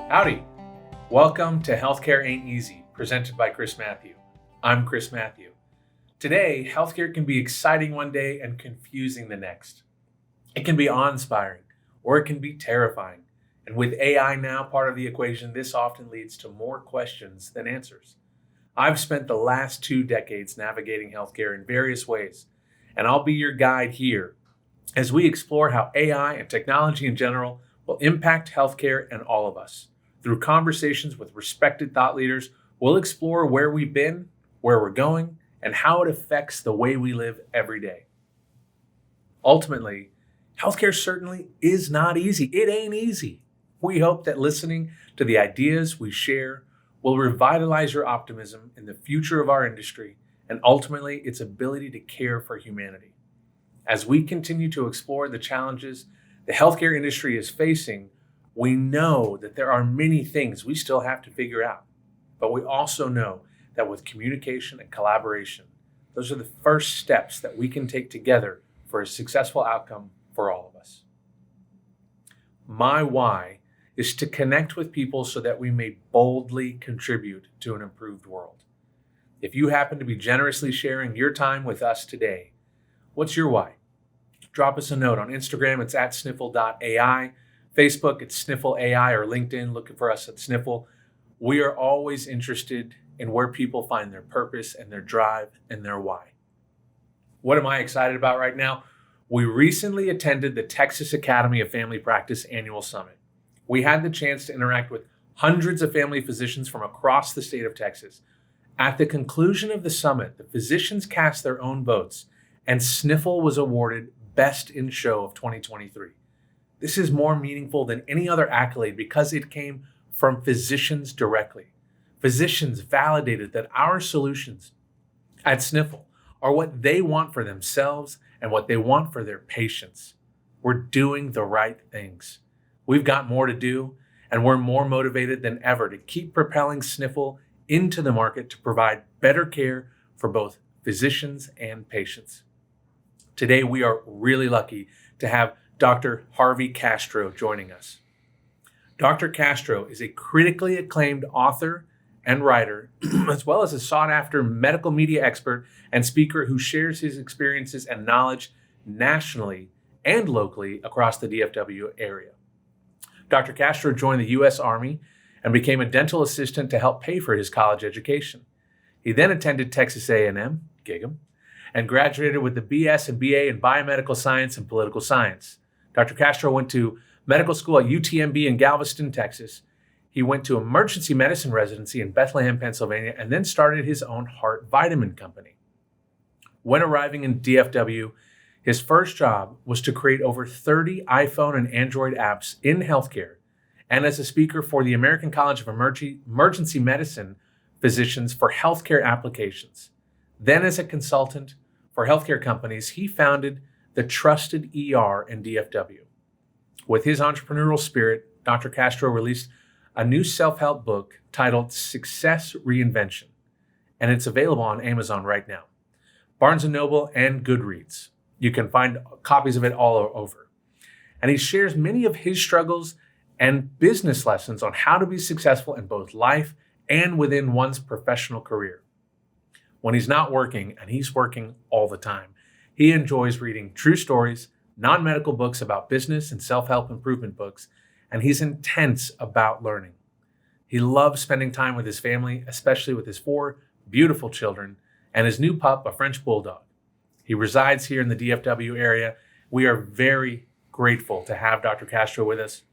Howdy. Welcome to Healthcare Ain't Easy, presented by Chris Matthew. I'm Chris Matthew. Today, healthcare can be exciting one day and confusing the next. It can be awe-inspiring, or it can be terrifying. And with AI now part of the equation, this often leads to more questions than answers. I've spent the last 2 decades navigating healthcare in various ways, and I'll be your guide here as we explore how AI and technology in general will impact healthcare and all of us. Through conversations with respected thought leaders, we'll explore where we've been, where we're going, and how it affects the way we live every day. Ultimately, healthcare certainly is not easy. It ain't easy. We hope that listening to the ideas we share will revitalize your optimism in the future of our industry and ultimately its ability to care for humanity. As we continue to explore the challenges the healthcare industry is facing, we know that there are many things we still have to figure out, but we also know that with communication and collaboration, those are the first steps that we can take together for a successful outcome for all of us. My why is to connect with people so that we may boldly contribute to an improved world. If you happen to be generously sharing your time with us today, what's your why? Drop us a note on Instagram, it's at sniffle.ai. Facebook, it's Sniffle AI, or LinkedIn, looking for us at Sniffle. We are always interested in where people find their purpose and their drive and their why. What am I excited about right now? We recently attended the Texas Academy of Family Practice Annual Summit. We had the chance to interact with hundreds of family physicians from across the state of Texas. At the conclusion of the summit, the physicians cast their own votes, and Sniffle was awarded Best in Show of 2023. This is more meaningful than any other accolade because it came from physicians directly. Physicians validated that our solutions at Sniffle are what they want for themselves and what they want for their patients. We're doing the right things. We've got more to do, and we're more motivated than ever to keep propelling Sniffle into the market to provide better care for both physicians and patients. Today, we are really lucky to have Dr. Harvey Castro joining us. Dr. Castro is a critically acclaimed author and writer, as well as a sought-after medical media expert and speaker who shares his experiences and knowledge nationally and locally across the DFW area. Dr. Castro joined the U.S. Army and became a dental assistant to help pay for his college education. He then attended Texas A&M, Gig'em, and graduated with the BS and BA in biomedical science and political science. Dr. Castro went to medical school at UTMB in Galveston, Texas. He went to emergency medicine residency in Bethlehem, Pennsylvania, and then started his own heart vitamin company. When arriving in DFW, his first job was to create over 30 iPhone and Android apps in healthcare, and as a speaker for the American College of Emergency Medicine physicians for healthcare applications. Then as a consultant for healthcare companies, he founded the Trusted ER in DFW. With his entrepreneurial spirit, Dr. Castro released a new self-help book titled Success Reinvention, and it's available on Amazon right now, Barnes & Noble, and Goodreads. You can find copies of it all over. And he shares many of his struggles and business lessons on how to be successful in both life and within one's professional career. When he's not working, and he's working all the time, he enjoys reading true stories, non-medical books about business and self-help improvement books, and he's intense about learning. He loves spending time with his family, especially with his 4 beautiful children and his new pup, a French bulldog. He resides here in the DFW area. We are very grateful to have Dr. Castro with us.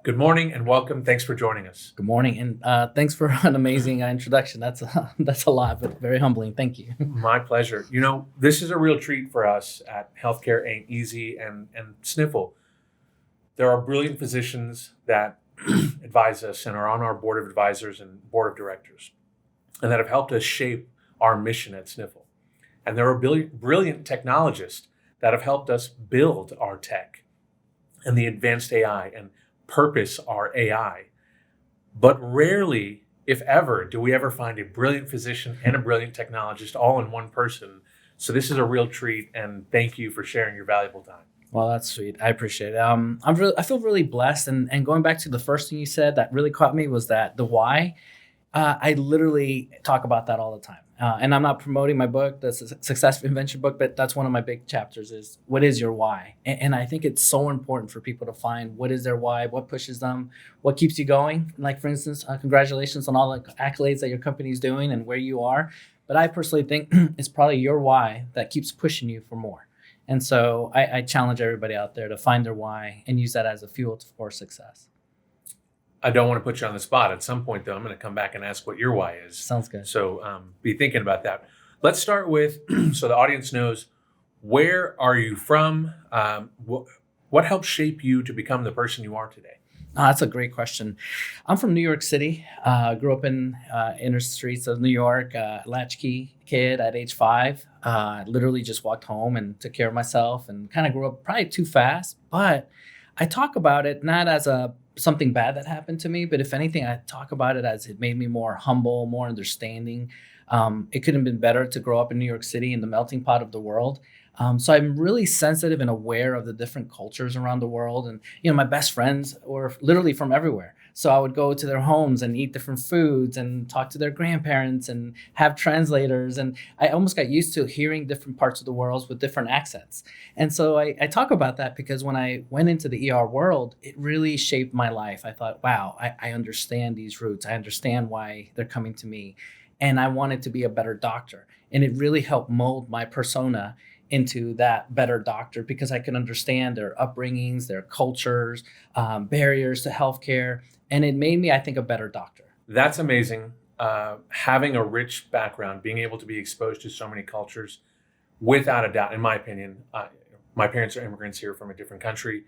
Good morning and welcome. Thanks for joining us. Good morning, and thanks for an amazing introduction. That's a lot, but very humbling. Thank you. My pleasure. You know, this is a real treat for us at Healthcare Ain't Easy and Sniffle. There are brilliant physicians that advise us and are on our board of advisors and board of directors, and that have helped us shape our mission at Sniffle. And there are brilliant technologists that have helped us build our tech and the advanced AI and purpose our AI. But rarely, if ever, do we ever find a brilliant physician and a brilliant technologist all in one person. So this is a real treat, and thank you for sharing your valuable time. Well, that's sweet. I appreciate it. I feel really blessed. And going back to the first thing you said that really caught me was that the why. I literally talk about that all the time. And I'm not promoting my book, the Success Invention book, but that's one of my big chapters is what is your why? And I think it's so important for people to find what is their why, what pushes them, what keeps you going. Like, for instance, congratulations on all the accolades that your company is doing and where you are. But I personally think it's probably your why that keeps pushing you for more. And so I challenge everybody out there to find their why and use that as a fuel for success. I don't want to put you on the spot. At some point, though, I'm going to come back and ask what your why is. Sounds good. So be thinking about that. Let's start with, so the audience knows, where are you from? What helped shape you to become the person you are today? Oh, that's a great question. I'm from New York City. Grew up in inner streets of New York. Latchkey kid at age 5. Literally just walked home and took care of myself and kind of grew up probably too fast. But I talk about it not as something bad that happened to me, but if anything, I talk about it as it made me more humble, more understanding. It could have been better to grow up in New York City in the melting pot of the world. So I'm really sensitive and aware of the different cultures around the world. And, my best friends were literally from everywhere. So I would go to their homes and eat different foods and talk to their grandparents and have translators. And I almost got used to hearing different parts of the world with different accents. And so I talk about that because when I went into the ER world, it really shaped my life. I thought, wow, I understand these roots. I understand why they're coming to me. And I wanted to be a better doctor. And it really helped mold my persona into that better doctor because I can understand their upbringings, their cultures, barriers to healthcare. And it made me, I think, a better doctor. That's amazing. Having a rich background, being able to be exposed to so many cultures, without a doubt, in my opinion, my parents are immigrants here from a different country.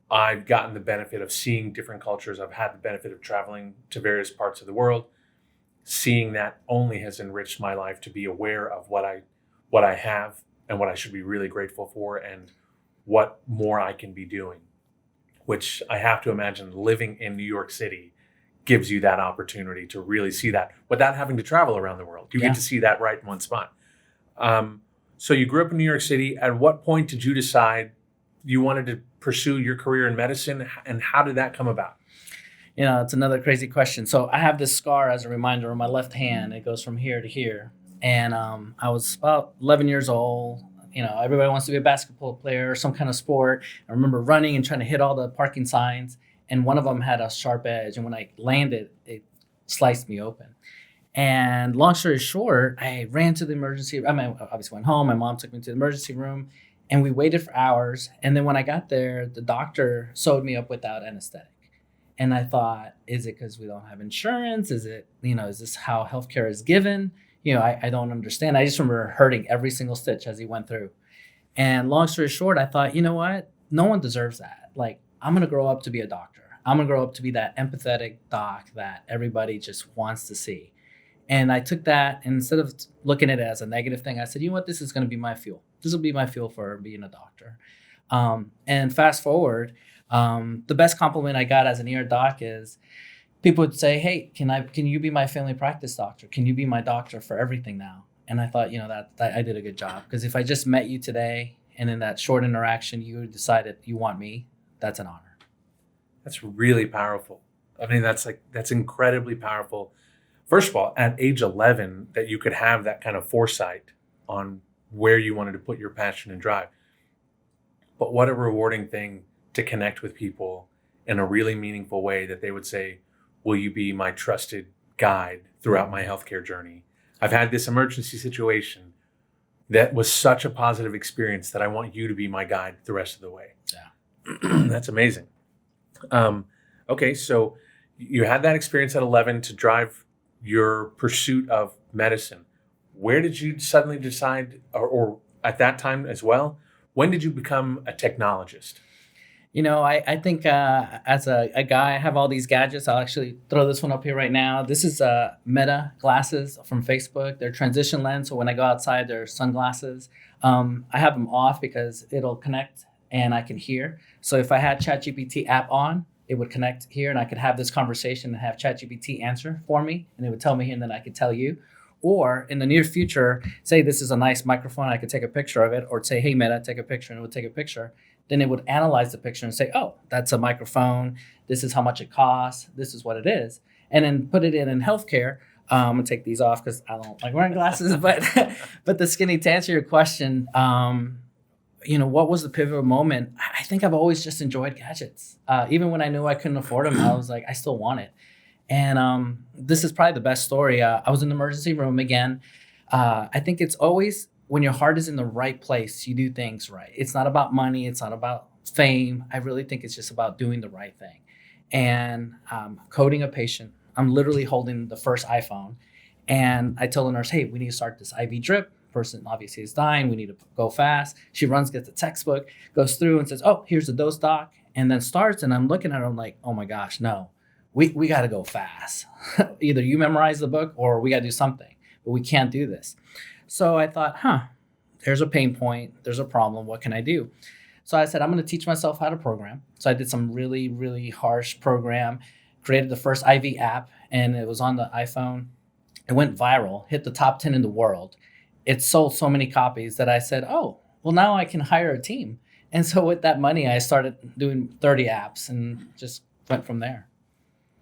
I've gotten the benefit of seeing different cultures. I've had the benefit of traveling to various parts of the world. Seeing that only has enriched my life to be aware of what I have and what I should be really grateful for and what more I can be doing, which I have to imagine living in New York City gives you that opportunity to really see that without having to travel around the world. You get to see that right in one spot. So you grew up in New York City. At what point did you decide you wanted to pursue your career in medicine, and how did that come about? It's another crazy question. So I have this scar as a reminder on my left hand. It goes from here to here. And I was about 11 years old. Everybody wants to be a basketball player or some kind of sport. I remember running and trying to hit all the parking signs. And one of them had a sharp edge. And when I landed, it sliced me open. And long story short, I ran to the emergency. I obviously went home. My mom took me to the emergency room. And we waited for hours. And then when I got there, the doctor sewed me up without anesthetic. And I thought, is it because we don't have insurance? Is it, is this how healthcare is given? I don't understand. I just remember hurting every single stitch as he went through. And long story short, I thought, you know what? No one deserves that. Like, I'm going to grow up to be a doctor. I'm going to grow up to be that empathetic doc that everybody just wants to see. And I took that, and instead of looking at it as a negative thing, I said, you know what? This is going to be my fuel. This will be my fuel for being a doctor. And fast forward, the best compliment I got as an ER doc is, people would say, hey, can you be my family practice doctor? Can you be my doctor for everything now? And I thought, that I did a good job. Because if I just met you today and in that short interaction, you decided you want me, that's an honor. That's really powerful. I mean, that's incredibly powerful. First of all, at age 11, that you could have that kind of foresight on where you wanted to put your passion and drive. But what a rewarding thing to connect with people in a really meaningful way that they would say, will you be my trusted guide throughout my healthcare journey? I've had this emergency situation that was such a positive experience that I want you to be my guide the rest of the way. Yeah. That's amazing. Okay, so you had that experience at 11 to drive your pursuit of medicine. Where did you suddenly decide, or at that time as well, when did you become a technologist? I think as a guy, I have all these gadgets. I'll actually throw this one up here right now. This is Meta glasses from Facebook. They're transition lens, so when I go outside, they're sunglasses. I have them off because it'll connect and I can hear. So if I had ChatGPT app on, it would connect here and I could have this conversation and have ChatGPT answer for me, and it would tell me and then I could tell you. Or in the near future, say this is a nice microphone, I could take a picture of it, or say, hey, Meta, take a picture, and it would take a picture. then it would analyze the picture and say, oh, that's a microphone. This is how much it costs. This is what it is. And then put it in healthcare. I'm gonna take these off because I don't like wearing glasses. But but the skinny, to answer your question, what was the pivotal moment? I think I've always just enjoyed gadgets. Even when I knew I couldn't afford them, I was like, I still want it. And this is probably the best story. I was in the emergency room again. I think it's always when your heart is in the right place, you do things right. It's not about money. It's not about fame. I really think it's just about doing the right thing. And coding a patient. I'm literally holding the first iPhone. And I tell the nurse, hey, we need to start this IV drip. Person obviously is dying. We need to go fast. She runs, gets the textbook, goes through and says, oh, here's the dose doc. And then starts. And I'm looking at her, I'm like, oh my gosh, no, we got to go fast. Either you memorize the book or we got to do something. But we can't do this. So I thought, there's a pain point. There's a problem. What can I do? So I said, I'm going to teach myself how to program. So I did some really, really harsh program, created the first IV app, and it was on the iPhone. It went viral, hit the top 10 in the world. It sold so many copies that I said, oh, well, now I can hire a team. And so with that money, I started doing 30 apps and just went from there.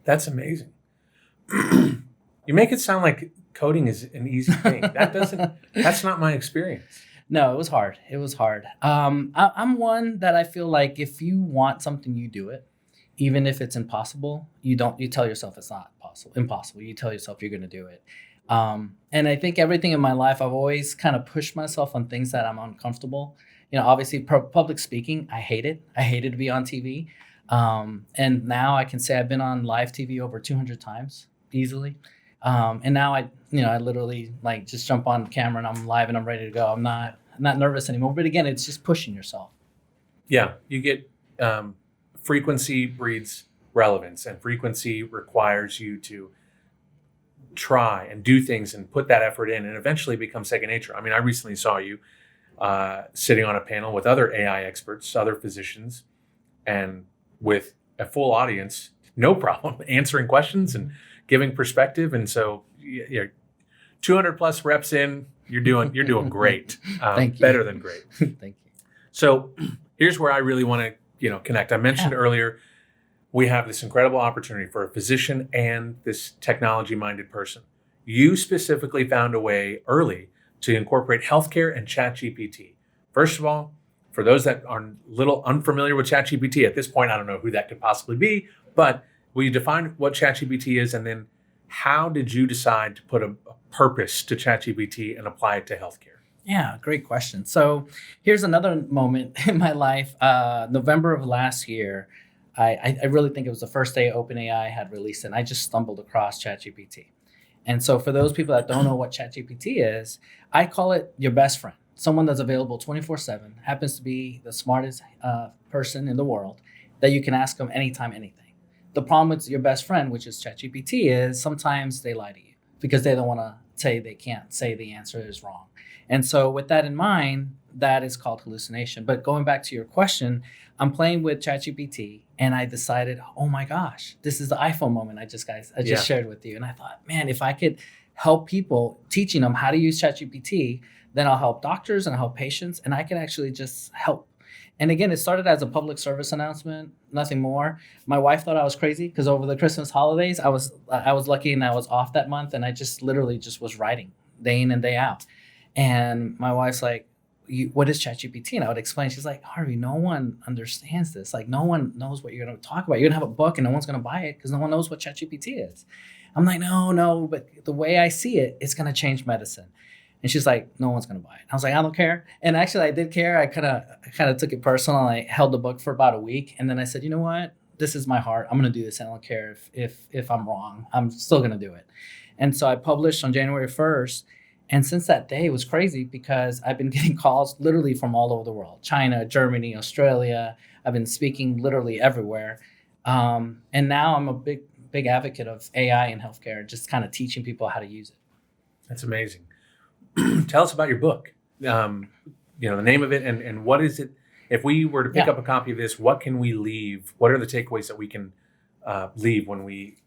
That's amazing. You make it sound like coding is an easy thing. That's not my experience. No, it was hard. It was hard. I'm one that I feel like if you want something, you do it. Even if it's impossible, you tell yourself it's not impossible. You tell yourself you're going to do it. And I think everything in my life, I've always kind of pushed myself on things that I'm uncomfortable. Obviously public speaking, I hate it. I hated to be on TV. And now I can say I've been on live TV over 200 times easily. And now I literally like just jump on camera and I'm live and I'm ready to go. I'm not nervous anymore. But again, it's just pushing yourself. Yeah, you get frequency breeds relevance, and frequency requires you to try and do things and put that effort in, and eventually become second nature. I mean, I recently saw you sitting on a panel with other AI experts, other physicians, and with a full audience, no problem, answering questions and giving perspective. And so, 200 plus reps in, you're doing great. Thank you. Better than great. Thank you. So here's where I really want to connect. I mentioned earlier, we have this incredible opportunity for a physician and this technology-minded person. You specifically found a way early to incorporate healthcare and ChatGPT. First of all, for those that are a little unfamiliar with ChatGPT, at this point, I don't know who that could possibly be, but will you define what ChatGPT is, and then how did you decide to put a purpose to ChatGPT and apply it to healthcare? Yeah, great question. So here's another moment in my life. November of last year, I really think it was the first day OpenAI had released it, and I just stumbled across ChatGPT. And so for those people that don't know what ChatGPT is, I call it your best friend, someone that's available 24/7, happens to be the smartest person in the world that you can ask them anytime, anything. The problem with your best friend, which is ChatGPT, is sometimes they lie to you because they don't want to say they can't say the answer is wrong. And so with that in mind, that is called hallucination. But going back to your question, I'm playing with ChatGPT and I decided, oh my gosh, this is the iPhone moment I just shared with you. And I thought, man, if I could help people teaching them how to use ChatGPT, then I'll help doctors and I'll help patients and I can actually just help. And again, it started as a public service announcement, nothing more. My wife thought I was crazy because over the Christmas holidays, I was lucky and I was off that month and I just literally just was writing day in and day out. And my wife's like, what is ChatGPT? And I would explain. She's like, Harvey, no one understands this. Like, no one knows what you're going to talk about. You're going to have a book and no one's going to buy it because no one knows what ChatGPT is. I'm like, no, but the way I see it, it's going to change medicine. And she's like, no one's going to buy it. I was like, I don't care. And actually, I did care. I kind of took it personal. I held the book for about a week. And then I said, you know what? This is my heart. I'm going to do this. I don't care if I'm wrong. I'm still going to do it. And so I published on January 1st. And since that day, it was crazy because I've been getting calls literally from all over the world, China, Germany, Australia. I've been speaking literally everywhere. And now I'm a big advocate of AI in healthcare, just kind of teaching people how to use it. That's amazing. Tell us about your book, the name of it and what is it? If we were to pick up a copy of this, what can we leave? What are the takeaways that we can leave when we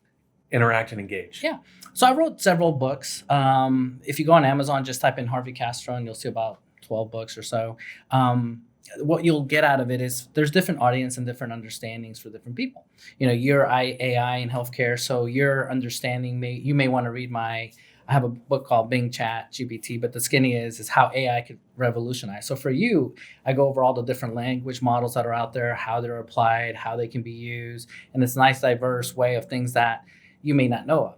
interact and engage? Yeah. So I wrote several books. If you go on Amazon, just type in Harvey Castro and you'll see about 12 books or so. And what you'll get out of it is there's different audience and different understandings for different people. You're AI in healthcare, so your understanding you may want to read I have a book called Bing Chat GPT, but the skinny is how AI could revolutionize. So for you, I go over all the different language models that are out there, how they're applied, how they can be used, and this nice diverse way of things that you may not know of.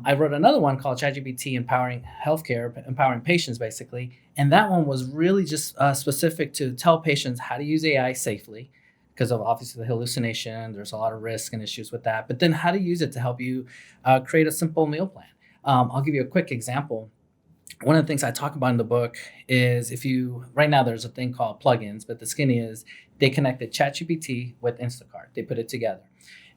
I wrote another one called ChatGPT Empowering Healthcare, Empowering Patients, basically. And that one was really just specific to tell patients how to use AI safely because of obviously the hallucination. There's a lot of risk and issues with that. But then how to use it to help you create a simple meal plan. I'll give you a quick example. One of the things I talk about in the book is right now there's a thing called plugins, but the skinny is they connected ChatGPT with Instacart. They put it together.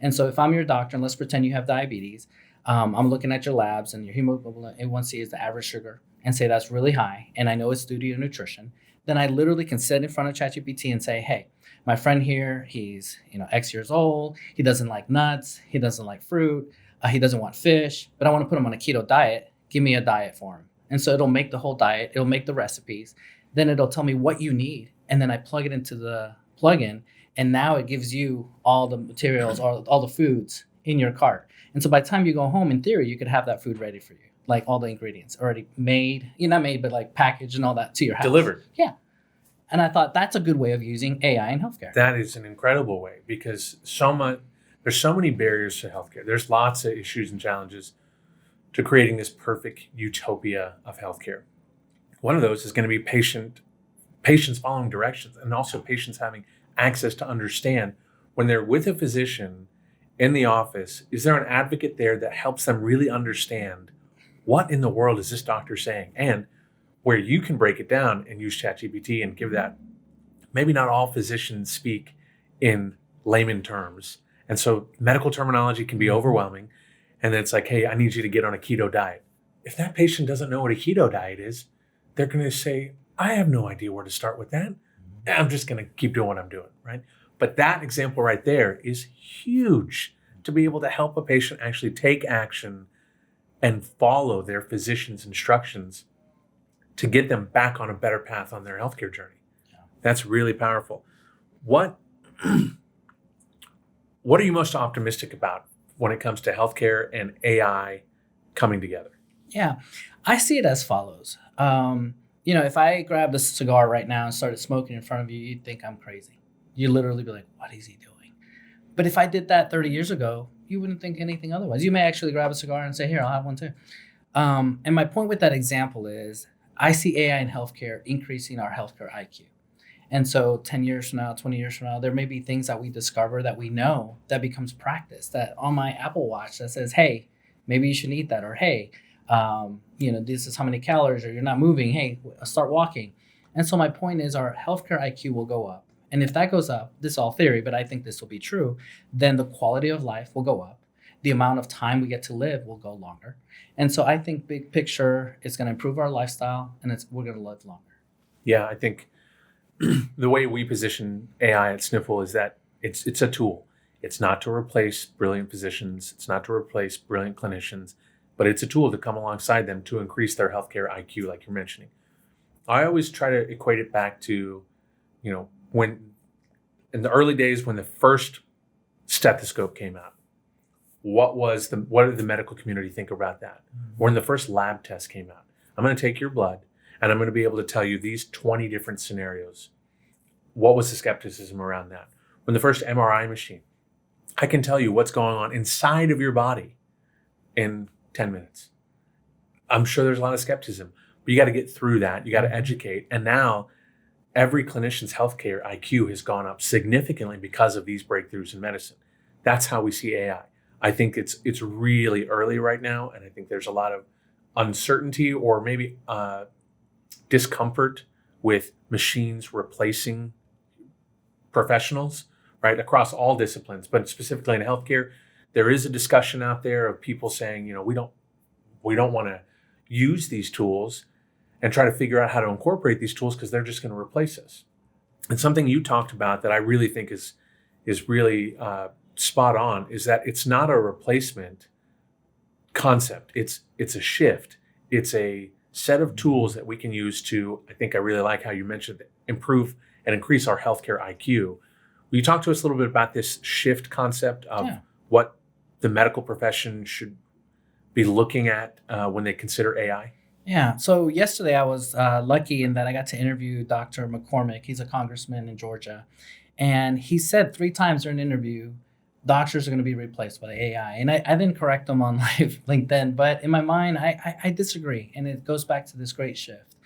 And so if I'm your doctor, and let's pretend you have diabetes, I'm looking at your labs and your hemoglobin A1C is the average sugar and say that's really high, and I know it's due to your nutrition, then I literally can sit in front of ChatGPT and say, hey, my friend here, he's X years old, he doesn't like nuts, he doesn't like fruit, he doesn't want fish, but I want to put him on a keto diet. Give me a diet for him. And so it'll make the whole diet, it'll make the recipes, then it'll tell me what you need, and then I plug it into the plugin, and now it gives you all the materials or all the foods in your cart. And so by the time you go home, in theory, you could have that food ready for you, like all the ingredients already made, not made, but like packaged and all that to your house. Delivered. Yeah. And I thought that's a good way of using AI in healthcare. That is an incredible way because there's so many barriers to healthcare. There's lots of issues and challenges to creating this perfect utopia of healthcare. One of those is going to be patients following directions and also patients having access to understand when they're with a physician in the office, is there an advocate there that helps them really understand what in the world is this doctor saying? And where you can break it down and use ChatGPT and give that. Maybe not all physicians speak in layman terms. And so medical terminology can be overwhelming. And then it's like, hey, I need you to get on a keto diet. If that patient doesn't know what a keto diet is, they're going to say, I have no idea where to start with that. I'm just going to keep doing what I'm doing, right? But that example right there is huge to be able to help a patient actually take action and follow their physician's instructions to get them back on a better path on their healthcare journey. Yeah. That's really powerful. What are you most optimistic about when it comes to healthcare and AI coming together? Yeah, I see it as follows. If I grabbed a cigar right now and started smoking in front of you, you'd think I'm crazy. You'd literally be like, what is he doing? But if I did that 30 years ago, you wouldn't think anything otherwise. You may actually grab a cigar and say, here, I'll have one too. And my point with that example is I see AI in healthcare increasing our healthcare IQ. And so 10 years from now, 20 years from now, there may be things that we discover that we know that becomes practice, that on my Apple Watch that says, hey, maybe you should eat that, or hey, this is how many calories, or you're not moving, hey, start walking. And so my point is our healthcare IQ will go up. And if that goes up, this is all theory, but I think this will be true, then the quality of life will go up. The amount of time we get to live will go longer. And so I think big picture, it's going to improve our lifestyle and we're going to live longer. Yeah, I think the way we position AI at Sniffle is that it's a tool. It's not to replace brilliant physicians. It's not to replace brilliant clinicians, but it's a tool to come alongside them to increase their healthcare IQ, like you're mentioning. I always try to equate it back to, when in the early days when the first stethoscope came out, what did the medical community think about that? When the first lab test came out, I'm going to take your blood and I'm going to be able to tell you these 20 different scenarios. What was the skepticism around that? When the first MRI machine, I can tell you what's going on inside of your body in 10 minutes. I'm sure there's a lot of skepticism, but you got to get through that. You got to educate. And now every clinician's healthcare IQ has gone up significantly because of these breakthroughs in medicine. That's how we see AI. I think it's really early right now, and I think there's a lot of uncertainty or maybe discomfort with machines replacing professionals, right, across all disciplines, but specifically in healthcare. There is a discussion out there of people saying, we don't want to use these tools and try to figure out how to incorporate these tools because they're just going to replace us. And something you talked about that I really think is really spot on is that it's not a replacement concept. It's a shift. It's a set of tools that we can use to, I think I really like how you mentioned, improve and increase our healthcare IQ. Will you talk to us a little bit about this shift concept of what the medical profession should be looking at when they consider AI? Yeah. So yesterday I was lucky in that I got to interview Dr. McCormick. He's a congressman in Georgia. And he said 3 times during an interview, doctors are going to be replaced by AI. And I didn't correct him on live LinkedIn, but in my mind, I disagree. And it goes back to this great shift.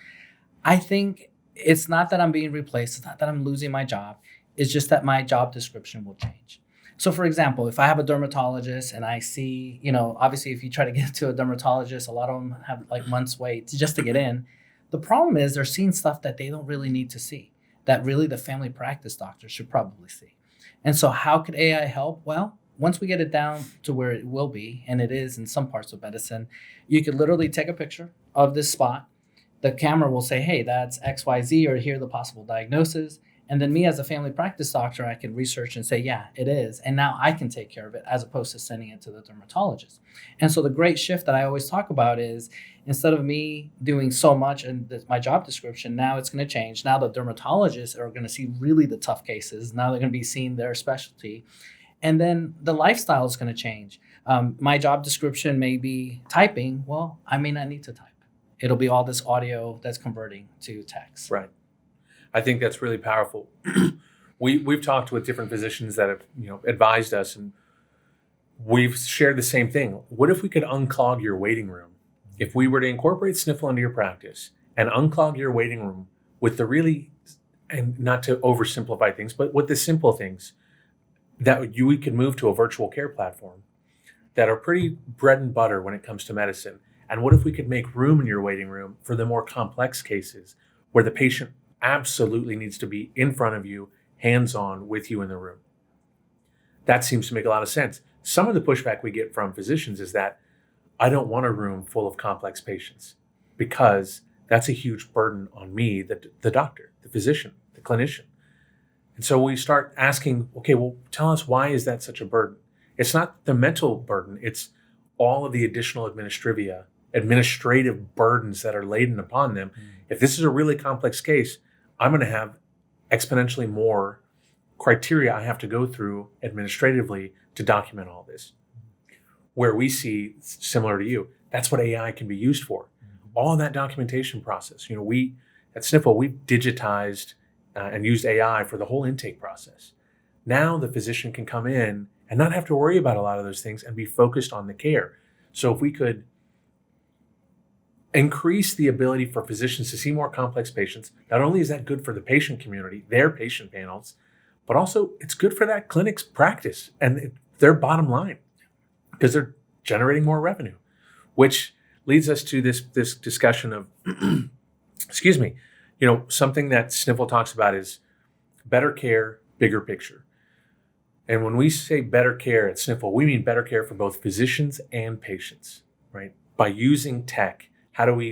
I think it's not that I'm being replaced. It's not that I'm losing my job. It's just that my job description will change. So for example, if I have a dermatologist and I see, obviously if you try to get to a dermatologist, a lot of them have like months wait just to get in. The problem is they're seeing stuff that they don't really need to see, that really the family practice doctor should probably see. And so how could AI help? Well, once we get it down to where it will be, and it is in some parts of medicine, you could literally take a picture of this spot. The camera will say, hey, that's XYZ, or here are the possible diagnoses. And then me as a family practice doctor, I can research and say, yeah, it is. And now I can take care of it as opposed to sending it to the dermatologist. And so the great shift that I always talk about is instead of me doing so much in my job description, now it's going to change. Now the dermatologists are going to see really the tough cases. Now they're going to be seeing their specialty. And then the lifestyle is going to change. My job description may be typing. Well, I may not need to type. It'll be all this audio that's converting to text. Right. I think that's really powerful. We've talked with different physicians that have advised us, and we've shared the same thing. What if we could unclog your waiting room? If we were to incorporate Sniffle into your practice and unclog your waiting room with the really, and not to oversimplify things, but with the simple things that we could move to a virtual care platform that are pretty bread and butter when it comes to medicine. And what if we could make room in your waiting room for the more complex cases where the patient absolutely needs to be in front of you, hands-on with you in the room? That seems to make a lot of sense. Some of the pushback we get from physicians is that I don't want a room full of complex patients because that's a huge burden on me, the doctor, the physician, the clinician. And so we start asking, okay, well, tell us, why is that such a burden? It's not the mental burden. It's all of the additional administrative burdens that are laden upon them. If this is a really complex case, I'm going to have exponentially more criteria I have to go through administratively to document all this. Where we see, similar to you, that's what AI can be used for. All that documentation process. We at Sniffle, we've digitized and used AI for the whole intake process. Now the physician can come in and not have to worry about a lot of those things and be focused on the care. So if we could increase the ability for physicians to see more complex patients, not only is that good for the patient community, their patient panels, but also it's good for that clinic's practice and their bottom line because they're generating more revenue, which leads us to this discussion of, excuse me, something that Sniffle talks about is better care, bigger picture. And when we say better care at Sniffle, we mean better care for both physicians and patients, right? By using tech,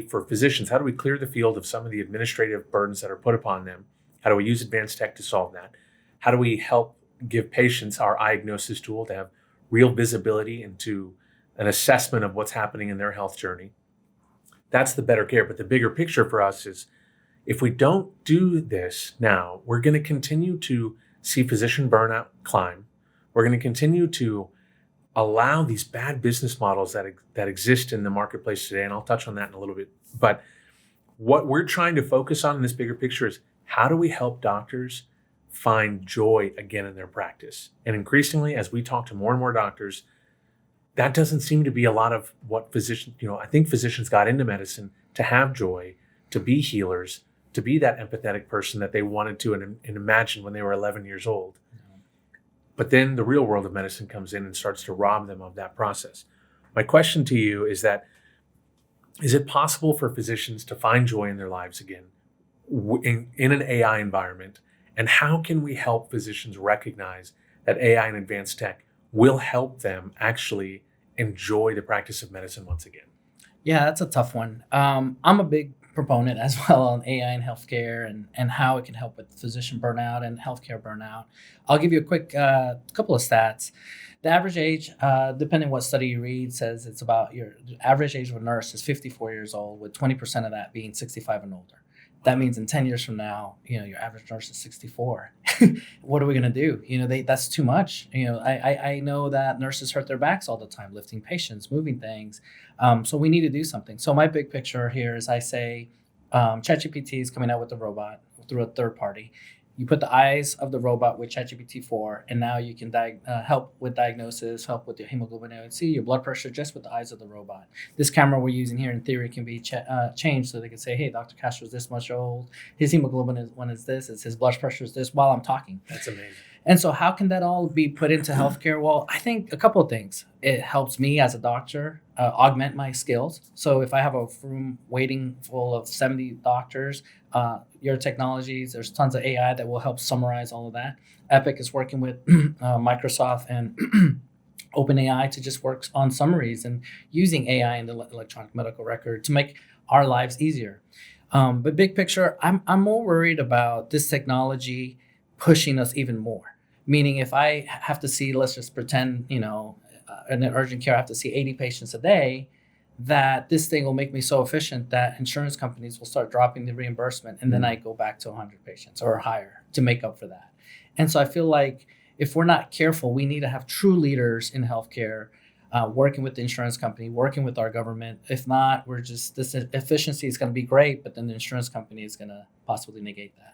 for physicians, how do we clear the field of some of the administrative burdens that are put upon them? How do we use advanced tech to solve that? How do we help give patients our diagnosis tool to have real visibility into an assessment of what's happening in their health journey? That's the better care. But the bigger picture for us is if we don't do this now, we're going to continue to see physician burnout climb. We're going to continue to allow these bad business models that exist in the marketplace today, and I'll touch on that in a little bit. But what we're trying to focus on in this bigger picture is how do we help doctors find joy again in their practice? And increasingly, as we talk to more and more doctors, that doesn't seem to be a lot of what physicians, I think physicians got into medicine to have joy, to be healers, to be that empathetic person that they wanted to and imagine when they were 11 years old. But then the real world of medicine comes in and starts to rob them of that process. My question to you is it possible for physicians to find joy in their lives again in an AI environment? And how can we help physicians recognize that AI and advanced tech will help them actually enjoy the practice of medicine once again? Yeah, that's a tough one. I'm a big proponent as well on AI in healthcare and how it can help with physician burnout and healthcare burnout. I'll give you a quick couple of stats. The average age, depending what study you read, says it's about your average age of a nurse is 54 years old, with 20% of that being 65 and older. that means in 10 years from now, your average nurse is 64. What are we going to do? That's too much. I know that nurses hurt their backs all the time, lifting patients, moving things. So we need to do something. So my big picture here is I say, ChatGPT is coming out with a robot through a third party. You put the eyes of the robot with ChatGPT-4, and now you can help with diagnosis, help with your hemoglobin A1C, your blood pressure, just with the eyes of the robot. This camera we're using here, in theory, can be changed so they can say, hey, Dr. Castro is this much old. His hemoglobin is this. His blood pressure is this while I'm talking. That's amazing. And so how can that all be put into healthcare? Well, I think a couple of things. It helps me as a doctor augment my skills. So if I have a room waiting full of 70 doctors, your technologies, there's tons of AI that will help summarize all of that. Epic is working with Microsoft and OpenAI to just work on summaries and using AI in the electronic medical record to make our lives easier. But big picture, I'm more worried about this technology pushing us even more. Meaning if I have to see, let's just pretend, in an urgent care, I have to see 80 patients a day, that this thing will make me so efficient that insurance companies will start dropping the reimbursement. And then I go back to 100 patients or higher to make up for that. And so I feel like if we're not careful, we need to have true leaders in healthcare, working with the insurance company, working with our government. If not, this efficiency is going to be great, but then the insurance company is going to possibly negate that.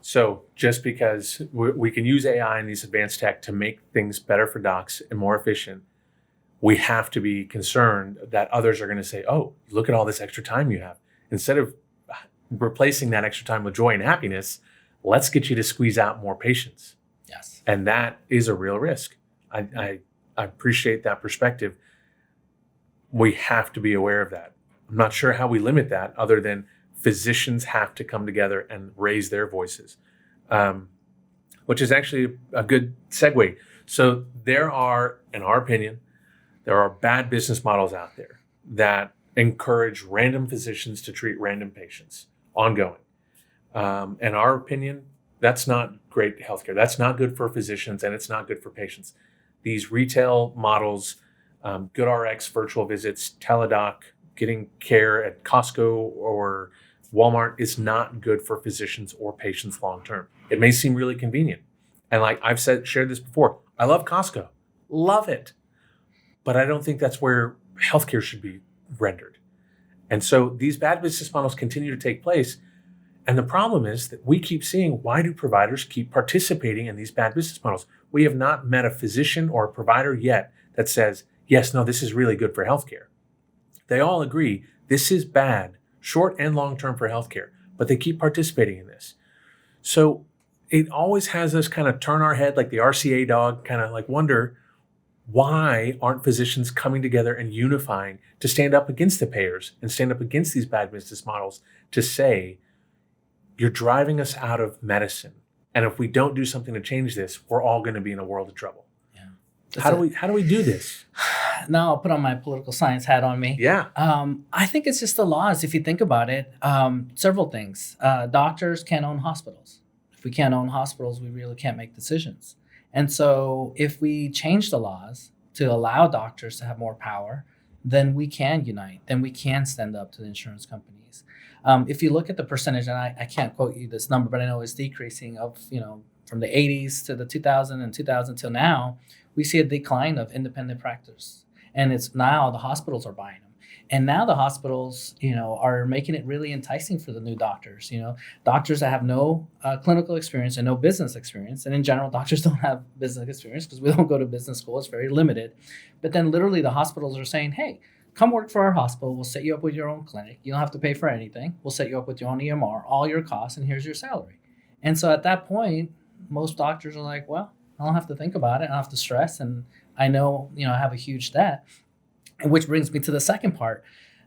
So just because we can use AI and these advanced tech to make things better for docs and more efficient, we have to be concerned that others are going to say, oh, look at all this extra time you have. Instead of replacing that extra time with joy and happiness, let's get you to squeeze out more patients. Yes. And that is a real risk. I appreciate that perspective. We have to be aware of that. I'm not sure how we limit that other than physicians have to come together and raise their voices, which is actually a good segue. So there are, in our opinion, there are bad business models out there that encourage random physicians to treat random patients ongoing. In our opinion, that's not great healthcare. That's not good for physicians, and it's not good for patients. These retail models, GoodRx, virtual visits, Teladoc, getting care at Costco or Walmart is not good for physicians or patients long term. It may seem really convenient. And like I've shared this before, I love Costco. Love it. But I don't think that's where healthcare should be rendered. And so these bad business models continue to take place. And the problem is that we keep seeing, why do providers keep participating in these bad business models? We have not met a physician or a provider yet that says, yes, no, this is really good for healthcare. They all agree this is bad, short and long term for healthcare, but they keep participating in this. So it always has us kind of turn our head like the RCA dog, kind of like wonder, why aren't physicians coming together and unifying to stand up against the payers and stand up against these bad business models to say, you're driving us out of medicine. And if we don't do something to change this, we're all going to be in a world of trouble. Yeah. How do we do this? Now I'll put on my political science hat on me. Yeah. I think it's just the laws. If you think about it, several things. Doctors can't own hospitals. If we can't own hospitals, we really can't make decisions. And so if we change the laws to allow doctors to have more power, then we can unite. Then we can stand up to the insurance companies. If you look at the percentage, and I can't quote you this number, but I know it's decreasing of, from the 80s to the 2000 and 2000 till now, we see a decline of independent practice. And it's now the hospitals are buying them. And now the hospitals, are making it really enticing for the new doctors, doctors that have no clinical experience and no business experience. And in general, doctors don't have business experience because we don't go to business school. It's very limited. But then literally the hospitals are saying, hey, come work for our hospital. We'll set you up with your own clinic. You don't have to pay for anything. We'll set you up with your own EMR, all your costs, and here's your salary. And so at that point, most doctors are like, well, I don't have to think about it. I don't have to stress. And I know, I have a huge debt. And which brings me to the second part.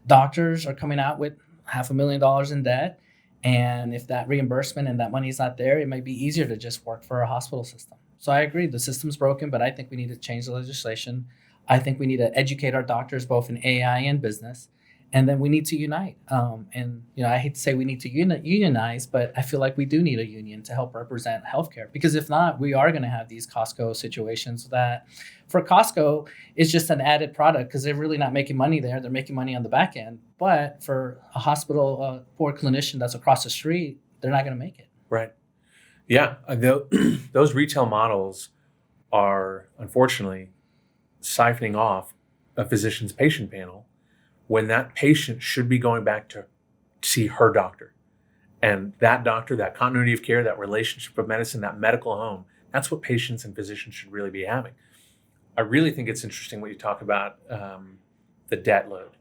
Doctors are coming out with $500,000 in debt. And if that reimbursement and that money is not there, it might be easier to just work for a hospital system. So I agree, the system's broken, but I think we need to change the legislation. I think we need to educate our doctors both in AI and business. And then we need to unite. And I hate to say we need to unionize, but I feel like we do need a union to help represent healthcare. Because if not, we are going to have these Costco situations that, for Costco, it's just an added product because they're really not making money there. They're making money on the back end. But for a hospital poor clinician that's across the street, they're not going to make it. Right. Yeah. Those retail models are unfortunately siphoning off a physician's patient panel when that patient should be going back to see her doctor. And that doctor, that continuity of care, that relationship of medicine, that medical home, that's what patients and physicians should really be having. I really think it's interesting what you talk about, the debt load.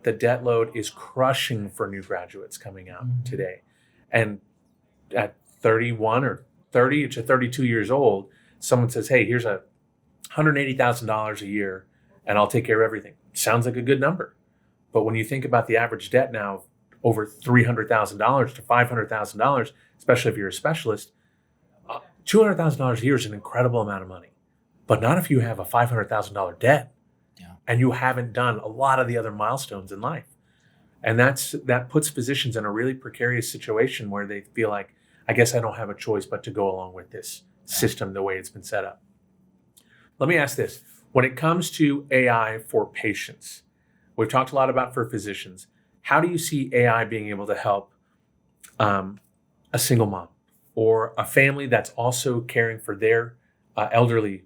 The debt load is crushing for new graduates coming out today. And at 31 or 30 to 32 years old, someone says, hey, here's $180,000 a year and I'll take care of everything. Sounds like a good number. But when you think about the average debt now, over $300,000 to $500,000, especially if you're a specialist, $200,000 a year is an incredible amount of money. But not if you have a $500,000 debt and you haven't done a lot of the other milestones in life. And that puts physicians in a really precarious situation where they feel like, I guess I don't have a choice but to go along with this system the way it's been set up. Let me ask this. When it comes to AI for patients, we've talked a lot about for physicians. How do you see AI being able to help a single mom or a family that's also caring for their elderly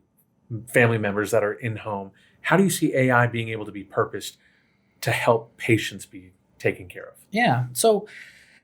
family members that are in home? How do you see AI being able to be purposed to help patients be taken care of? Yeah. So,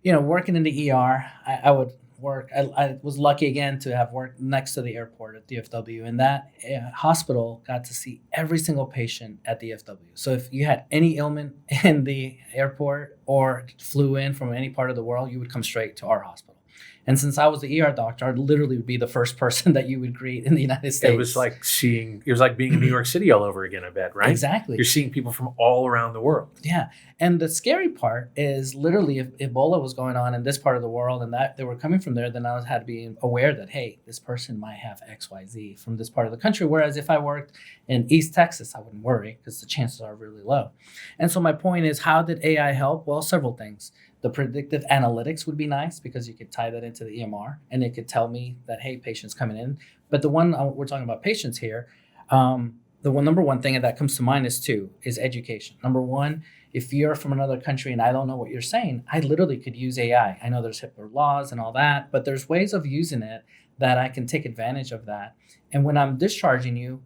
working in the ER, I would work. I was lucky again to have worked next to the airport at DFW, and that hospital got to see every single patient at DFW. So if you had any ailment in the airport or flew in from any part of the world, you would come straight to our hospital. And since I was the ER doctor, I literally would be the first person that you would greet in the United States. It was like being in New York City all over again, I bet, right? Exactly. You're seeing people from all around the world. Yeah. And the scary part is literally if Ebola was going on in this part of the world and that they were coming from there, then I had to be aware that, hey, this person might have XYZ from this part of the country. Whereas if I worked in East Texas, I wouldn't worry because the chances are really low. And so my point is, how did AI help? Well, several things. The predictive analytics would be nice because you could tie that into the EMR and it could tell me that, hey, patient's coming in. But the one we're talking about patients here, number one thing that comes to mind is education. Number one, if you're from another country and I don't know what you're saying, I literally could use AI. I know there's HIPAA laws and all that, but there's ways of using it that I can take advantage of that. And when I'm discharging you,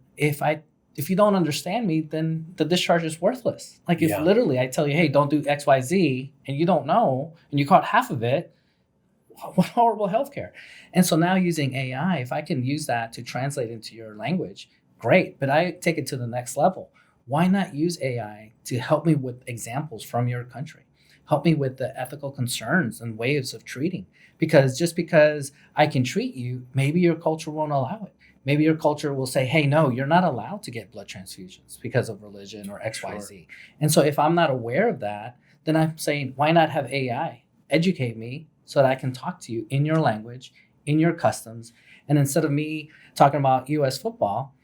if you don't understand me, then the discharge is worthless. Like if literally I tell you, hey, don't do X, Y, Z, and you don't know, and you caught half of it, what horrible healthcare. And so now using AI, if I can use that to translate into your language, great. But I take it to the next level. Why not use AI to help me with examples from your country? Help me with the ethical concerns and ways of treating. Because just because I can treat you, maybe your culture won't allow it. Maybe your culture will say, hey, no, you're not allowed to get blood transfusions because of religion or XYZ. Sure. And so if I'm not aware of that, then I'm saying, why not have AI educate me so that I can talk to you in your language, in your customs. And instead of me talking about US football,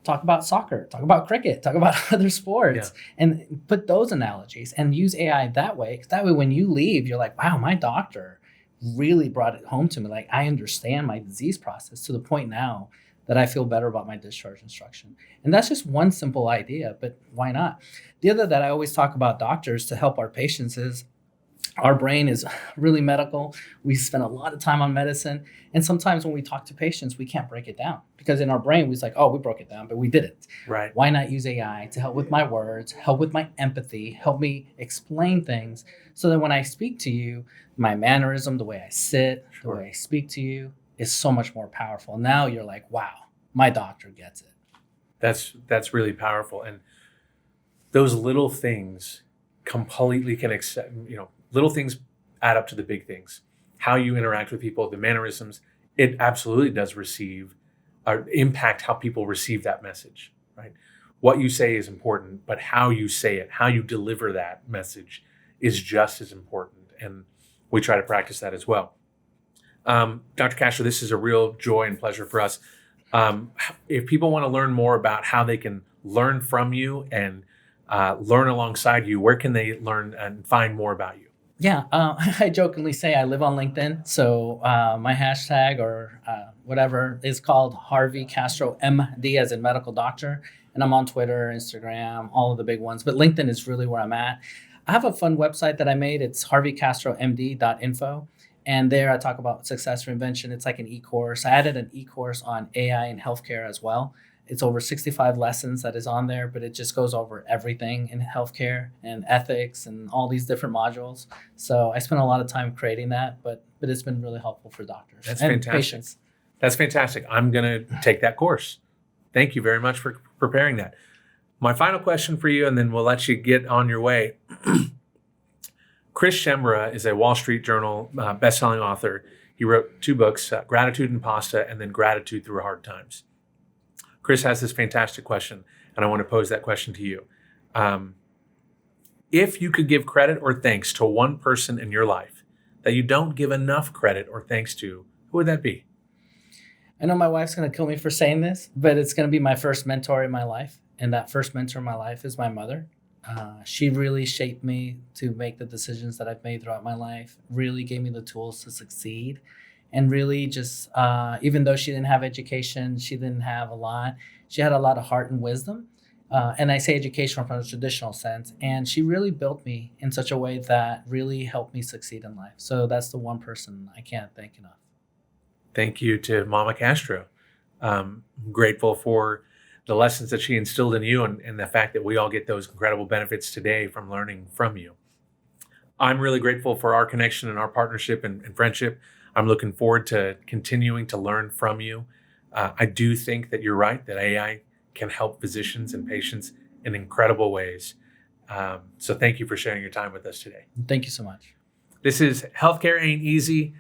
talk about soccer, talk about cricket, talk about other sports, and put those analogies and use AI that way. 'Cause that way, when you leave, you're like, wow, my doctor really brought it home to me. Like, I understand my disease process to the point now that I feel better about my discharge instruction. And that's just one simple idea, but why not? The other that I always talk about doctors to help our patients is our brain is really medical. We spend a lot of time on medicine. And sometimes when we talk to patients, we can't break it down because in our brain, we're like, oh, we broke it down, but we didn't. Right. Why not use AI to help with my words, help with my empathy, help me explain things so that when I speak to you, my mannerism, the way I sit, the way I speak to you is so much more powerful. Now you're like, wow, my doctor gets it. That's really powerful. And those little things completely can accept, little things add up to the big things. How you interact with people, the mannerisms, it absolutely does impact how people receive that message, right? What you say is important, but how you say it, how you deliver that message is just as important. And we try to practice that as well. Dr. Castro, this is a real joy and pleasure for us. If people want to learn more about how they can learn from you and learn alongside you, where can they learn and find more about you? Yeah, I jokingly say I live on LinkedIn. So my hashtag or whatever is called Harvey Castro, MD as in medical doctor. And I'm on Twitter, Instagram, all of the big ones. But LinkedIn is really where I'm at. I have a fun website that I made. It's harveycastromd.info. And there I talk about success reinvention. It's like an e-course. I added an e-course on AI and healthcare as well. It's over 65 lessons that is on there, but it just goes over everything in healthcare and ethics and all these different modules. So I spent a lot of time creating that, but it's been really helpful for doctors That's and fantastic. patients. That's fantastic. I'm going to take that course. Thank you very much for preparing that. My final question for you, and then we'll let you get on your way. Chris Schembra is a Wall Street Journal best-selling author. He wrote 2 books, Gratitude and Pasta, and then Gratitude Through Hard Times. Chris has this fantastic question, and I want to pose that question to you. If you could give credit or thanks to one person in your life that you don't give enough credit or thanks to, who would that be? I know my wife's going to kill me for saying this, but it's going to be my first mentor in my life. And that first mentor in my life is my mother. She really shaped me to make the decisions that I've made throughout my life, really gave me the tools to succeed. And really just, even though she didn't have education, she didn't have a lot, she had a lot of heart and wisdom. And I say education from a traditional sense. And she really built me in such a way that really helped me succeed in life. So that's the one person I can't thank enough. Thank you to Mama Castro. I'm grateful for the lessons that she instilled in you and the fact that we all get those incredible benefits today from learning from you. I'm really grateful for our connection and our partnership and friendship. I'm looking forward to continuing to learn from you. I do think that you're right, that AI can help physicians and patients in incredible ways. So thank you for sharing your time with us today. Thank you so much. This is Healthcare Ain't Easy.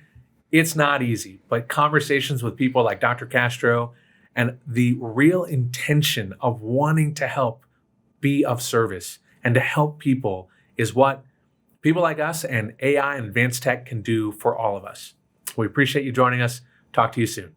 It's not easy, but conversations with people like Dr. Castro and the real intention of wanting to help be of service and to help people is what people like us and AI and advanced tech can do for all of us. We appreciate you joining us. Talk to you soon.